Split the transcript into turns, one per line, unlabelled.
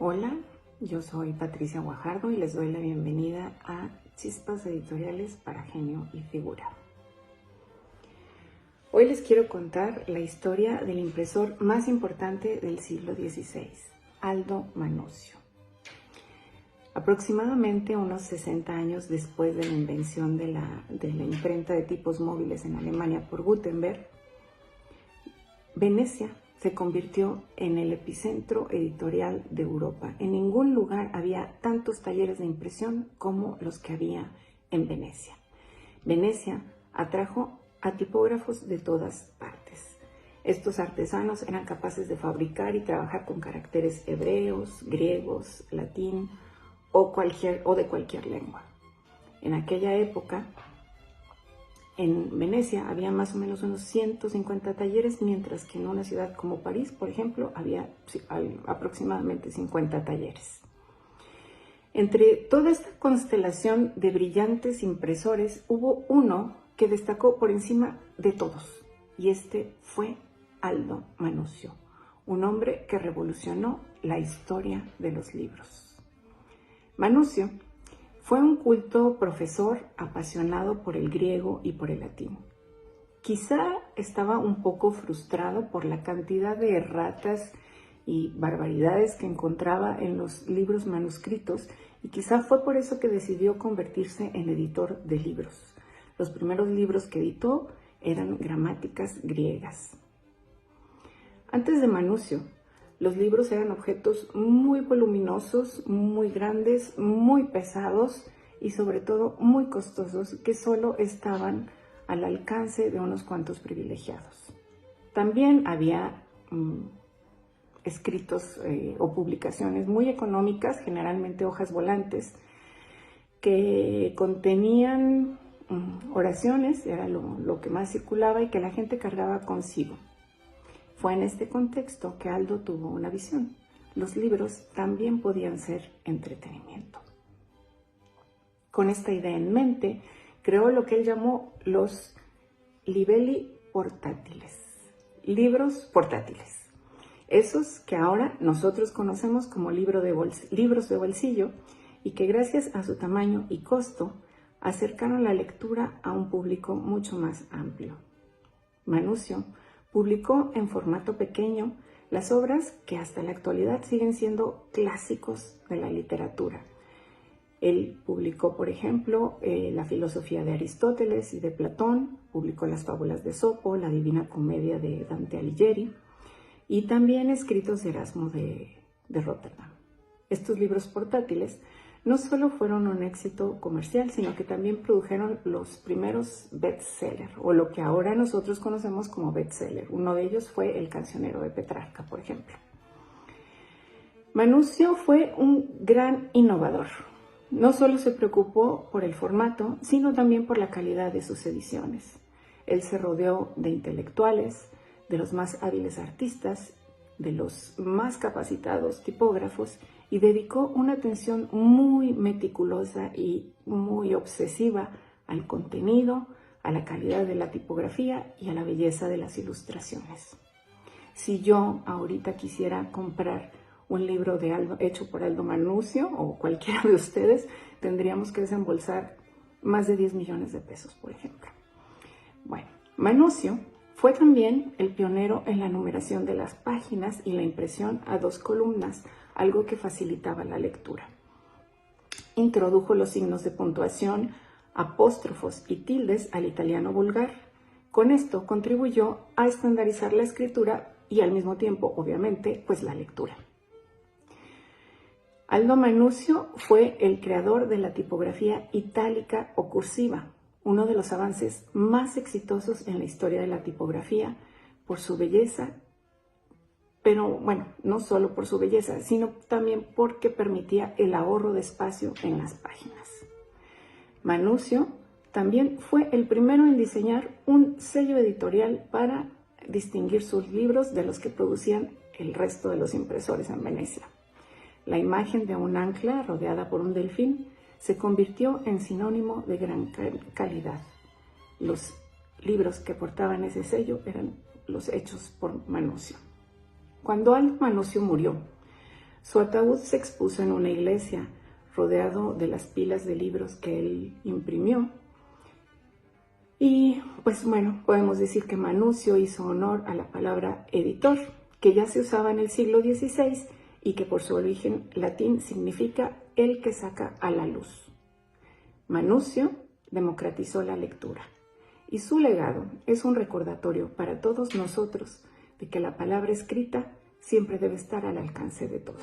Hola, yo soy Patricia Guajardo y les doy la bienvenida a Chispas Editoriales para Genio y Figura. Hoy les quiero contar la historia del impresor más importante del siglo XVI, Aldo Manusio. Aproximadamente unos 60 años después de la invención de la imprenta de tipos móviles en Alemania por Gutenberg, Venecia se convirtió en el epicentro editorial de Europa. En ningún lugar había tantos talleres de impresión como los que había en Venecia. Venecia atrajo a tipógrafos de todas partes. Estos artesanos eran capaces de fabricar y trabajar con caracteres hebreos, griegos, latín o de cualquier lengua. En aquella época, en Venecia había más o menos unos 150 talleres, mientras que en una ciudad como París, por ejemplo, había aproximadamente 50 talleres. Entre toda esta constelación de brillantes impresores, hubo uno que destacó por encima de todos, y este fue Aldo Manusio, un hombre que revolucionó la historia de los libros. Manusio fue un culto profesor apasionado por el griego y por el latín. Quizá estaba un poco frustrado por la cantidad de erratas y barbaridades que encontraba en los libros manuscritos, y quizá fue por eso que decidió convertirse en editor de libros. Los primeros libros que editó eran gramáticas griegas. Antes de Manusio, los libros eran objetos muy voluminosos, muy grandes, muy pesados y sobre todo muy costosos, que solo estaban al alcance de unos cuantos privilegiados. También había escritos o publicaciones muy económicas, generalmente hojas volantes, que contenían oraciones, era lo que más circulaba y que la gente cargaba consigo. Fue en este contexto que Aldo tuvo una visión. Los libros también podían ser entretenimiento. Con esta idea en mente, creó lo que él llamó los libelli portátiles, libros portátiles. Esos que ahora nosotros conocemos como libros de bolsillo, y que gracias a su tamaño y costo acercaron la lectura a un público mucho más amplio. Manusio publicó en formato pequeño las obras que hasta la actualidad siguen siendo clásicos de la literatura. Él publicó, por ejemplo, la filosofía de Aristóteles y de Platón, publicó las fábulas de Esopo, la Divina Comedia de Dante Alighieri y también escritos de Erasmo de Rotterdam. Estos libros portátiles no solo fueron un éxito comercial, sino que también produjeron los primeros bestsellers, o lo que ahora nosotros conocemos como bestseller. Uno de ellos fue El cancionero de Petrarca, por ejemplo. Manusio fue un gran innovador. No solo se preocupó por el formato, sino también por la calidad de sus ediciones. Él se rodeó de intelectuales, de los más hábiles artistas, de los más capacitados tipógrafos, y dedicó una atención muy meticulosa y muy obsesiva al contenido, a la calidad de la tipografía y a la belleza de las ilustraciones. Si yo ahorita quisiera comprar un libro hecho por Aldo Manusio, o cualquiera de ustedes, tendríamos que desembolsar más de 10 millones de pesos, por ejemplo. Bueno, Manusio fue también el pionero en la numeración de las páginas y la impresión a 2 columnas, algo que facilitaba la lectura. Introdujo los signos de puntuación, apóstrofos y tildes al italiano vulgar. Con esto contribuyó a estandarizar la escritura y al mismo tiempo, obviamente, pues la lectura. Aldo Manusio fue el creador de la tipografía itálica o cursiva, uno de los avances más exitosos en la historia de la tipografía por su belleza, pero bueno, no solo por su belleza, sino también porque permitía el ahorro de espacio en las páginas. Manusio también fue el primero en diseñar un sello editorial para distinguir sus libros de los que producían el resto de los impresores en Venecia. La imagen de un ancla rodeada por un delfín se convirtió en sinónimo de gran calidad. Los libros que portaban ese sello eran los hechos por Manusio. Cuando Aldo Manusio murió, Su ataúd se expuso en una iglesia, rodeado de las pilas de libros que él imprimió. Y pues bueno, podemos decir que Manucio hizo honor a la palabra editor, que ya se usaba en el siglo XVI y que por su origen latín significa el que saca a la luz. Manucio democratizó la lectura y su legado es un recordatorio para todos nosotros de que la palabra escrita siempre debe estar al alcance de todos.